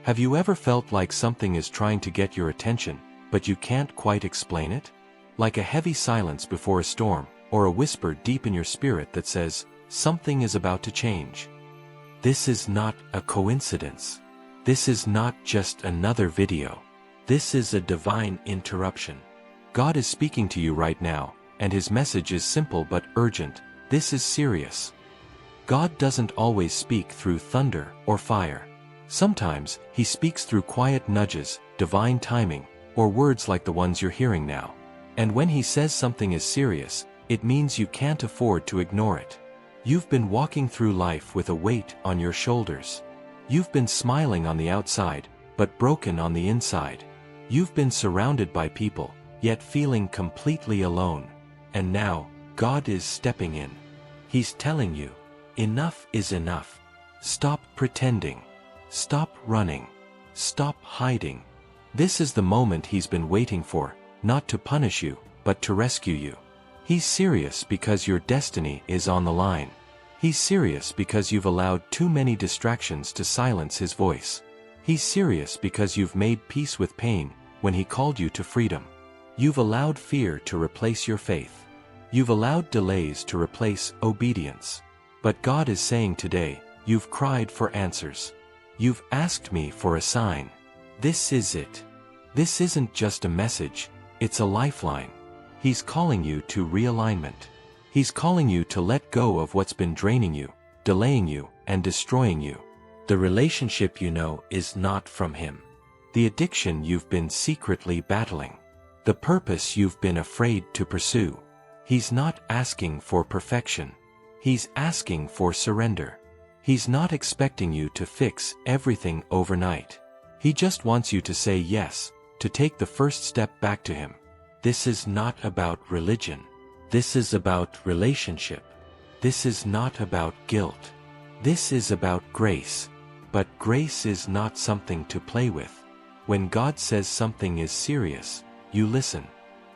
Have you ever felt like something is trying to get your attention, but you can't quite explain it? Like a heavy silence before a storm, or a whisper deep in your spirit that says, something is about to change. This is not a coincidence. This is not just another video. This is a divine interruption. God is speaking to you right now, and his message is simple but urgent. This is serious. God doesn't always speak through thunder or fire. Sometimes, he speaks through quiet nudges, divine timing, or words like the ones you're hearing now. And when he says something is serious, it means you can't afford to ignore it. You've been walking through life with a weight on your shoulders. You've been smiling on the outside, but broken on the inside. You've been surrounded by people, yet feeling completely alone. And now, God is stepping in. He's telling you, enough is enough. Stop pretending. Stop running. Stop hiding. This is the moment he's been waiting for, not to punish you, but to rescue you. He's serious because your destiny is on the line. He's serious because you've allowed too many distractions to silence his voice. He's serious because you've made peace with pain when he called you to freedom. You've allowed fear to replace your faith. You've allowed delays to replace obedience. But God is saying today, you've cried for answers. You've asked me for a sign. This is it. This isn't just a message, it's a lifeline. He's calling you to realignment. He's calling you to let go of what's been draining you, delaying you, and destroying you. The relationship you know is not from him. The addiction you've been secretly battling. The purpose you've been afraid to pursue. He's not asking for perfection. He's asking for surrender. He's not expecting you to fix everything overnight. He just wants you to say yes, to take the first step back to him. This is not about religion. This is about relationship. This is not about guilt. This is about grace. But grace is not something to play with. When God says something is serious, you listen.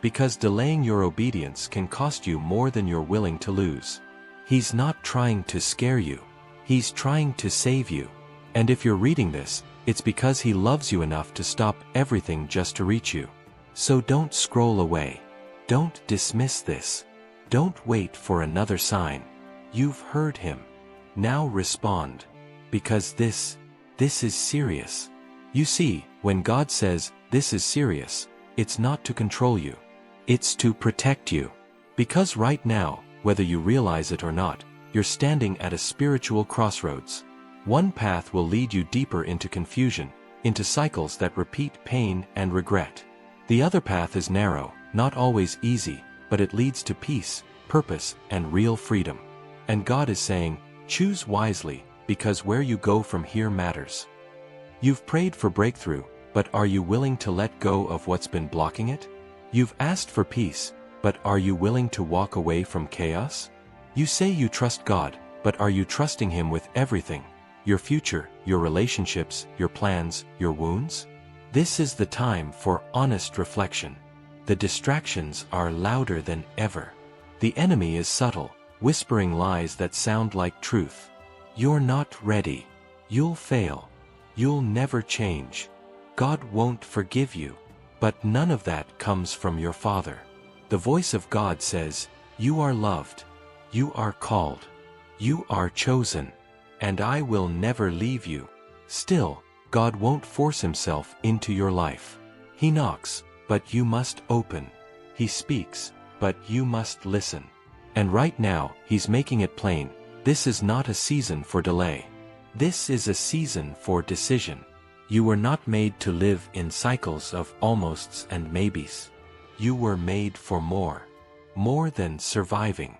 Because delaying your obedience can cost you more than you're willing to lose. He's not trying to scare you. He's trying to save you. And if you're reading this, it's because he loves you enough to stop everything just to reach you. So don't scroll away. Don't dismiss this. Don't wait for another sign. You've heard him. Now respond. Because this is serious. You see, when God says, this is serious, it's not to control you. It's to protect you. Because right now, whether you realize it or not, you're standing at a spiritual crossroads. One path will lead you deeper into confusion, into cycles that repeat pain and regret. The other path is narrow, not always easy, but it leads to peace, purpose, and real freedom. And God is saying, choose wisely, because where you go from here matters. You've prayed for breakthrough, but are you willing to let go of what's been blocking it? You've asked for peace, but are you willing to walk away from chaos? You say you trust God, but are you trusting him with everything? Your future, your relationships, your plans, your wounds? This is the time for honest reflection. The distractions are louder than ever. The enemy is subtle, whispering lies that sound like truth. You're not ready. You'll fail. You'll never change. God won't forgive you. But none of that comes from your Father. The voice of God says, you are loved. You are called. You are chosen. And I will never leave you. Still, God won't force himself into your life. He knocks, but you must open. He speaks, but you must listen. And right now, he's making it plain, this is not a season for delay. This is a season for decision. You were not made to live in cycles of almosts and maybes. You were made for more. More than surviving.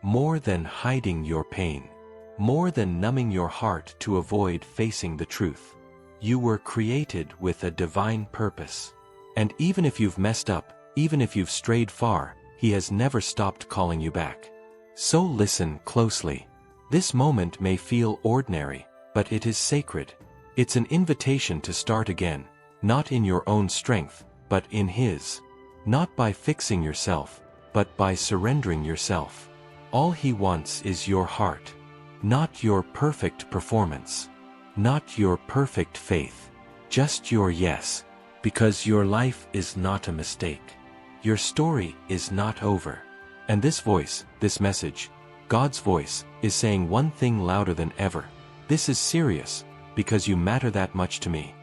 More than hiding your pain. More than numbing your heart to avoid facing the truth. You were created with a divine purpose. And even if you've messed up, even if you've strayed far, he has never stopped calling you back. So listen closely. This moment may feel ordinary, but it is sacred. It's an invitation to start again, not in your own strength, but in his. Not by fixing yourself, but by surrendering yourself. All he wants is your heart. Not your perfect performance. Not your perfect faith. Just your yes. Because your life is not a mistake. Your story is not over. And this voice, this message, God's voice, is saying one thing louder than ever. This is serious, because you matter that much to me.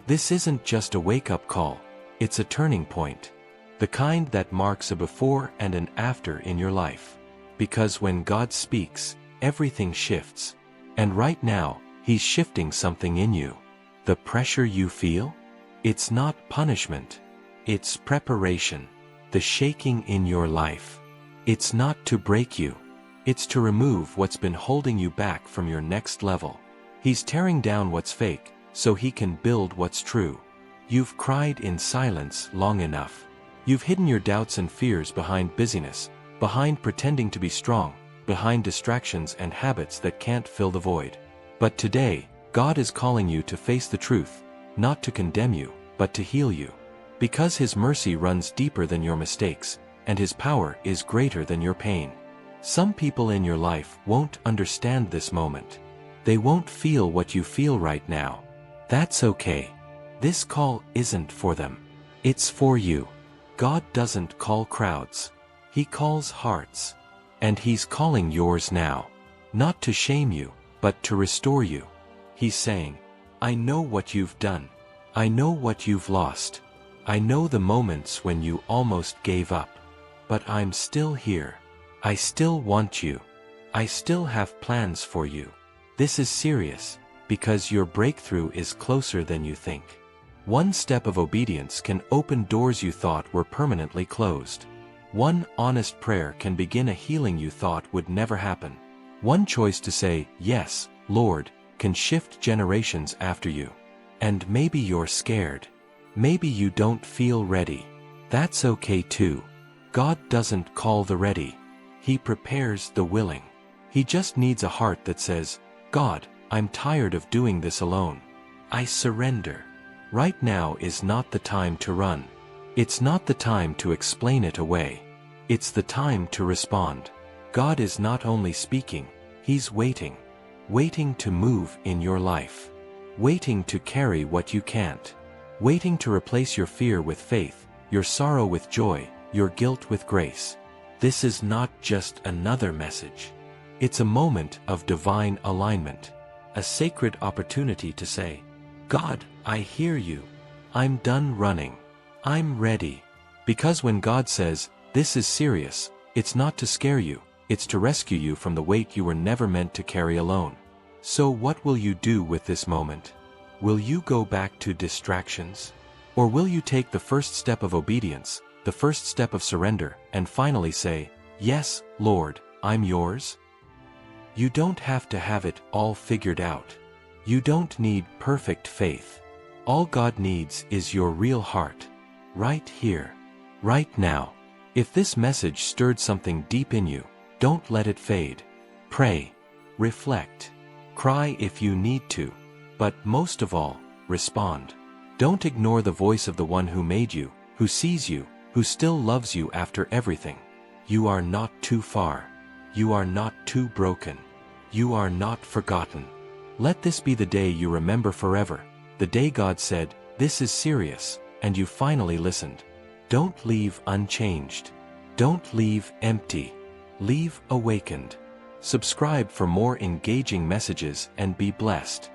This isn't just a wake-up call, it's a turning point. The kind that marks a before and an after in your life. Because when God speaks, everything shifts. And right now, He's shifting something in you. The pressure you feel? It's not punishment. It's preparation. The shaking in your life. It's not to break you. It's to remove what's been holding you back from your next level. He's tearing down what's fake, so He can build what's true. You've cried in silence long enough. You've hidden your doubts and fears behind busyness, behind pretending to be strong, behind distractions and habits that can't fill the void. But today, God is calling you to face the truth, not to condemn you, but to heal you. Because His mercy runs deeper than your mistakes, and His power is greater than your pain. Some people in your life won't understand this moment. They won't feel what you feel right now. That's okay. This call isn't for them. It's for you. God doesn't call crowds. He calls hearts. And He's calling yours now. Not to shame you, but to restore you. He's saying, I know what you've done. I know what you've lost. I know the moments when you almost gave up. But I'm still here. I still want you. I still have plans for you. This is serious, because your breakthrough is closer than you think. One step of obedience can open doors you thought were permanently closed. One honest prayer can begin a healing you thought would never happen. One choice to say, yes, Lord, can shift generations after you. And maybe you're scared. Maybe you don't feel ready. That's okay too. God doesn't call the ready. He prepares the willing. He just needs a heart that says, God, I'm tired of doing this alone. I surrender. Right now is not the time to run. It's not the time to explain it away. It's the time to respond. God is not only speaking, He's waiting. Waiting to move in your life. Waiting to carry what you can't. Waiting to replace your fear with faith, your sorrow with joy, your guilt with grace. This is not just another message. It's a moment of divine alignment. A sacred opportunity to say, God, I hear you. I'm done running. I'm ready. Because when God says, this is serious, it's not to scare you, it's to rescue you from the weight you were never meant to carry alone. So what will you do with this moment? Will you go back to distractions? Or will you take the first step of obedience, the first step of surrender, and finally say, yes, Lord, I'm yours? You don't have to have it all figured out. You don't need perfect faith. All God needs is your real heart. Right here. Right now. If this message stirred something deep in you, don't let it fade. Pray. Reflect. Cry if you need to. But most of all, respond. Don't ignore the voice of the one who made you, who sees you, who still loves you after everything. You are not too far. You are not too broken. You are not forgotten. Let this be the day you remember forever, the day God said, this is serious, and you finally listened. Don't leave unchanged. Don't leave empty. Leave awakened. Subscribe for more engaging messages and be blessed.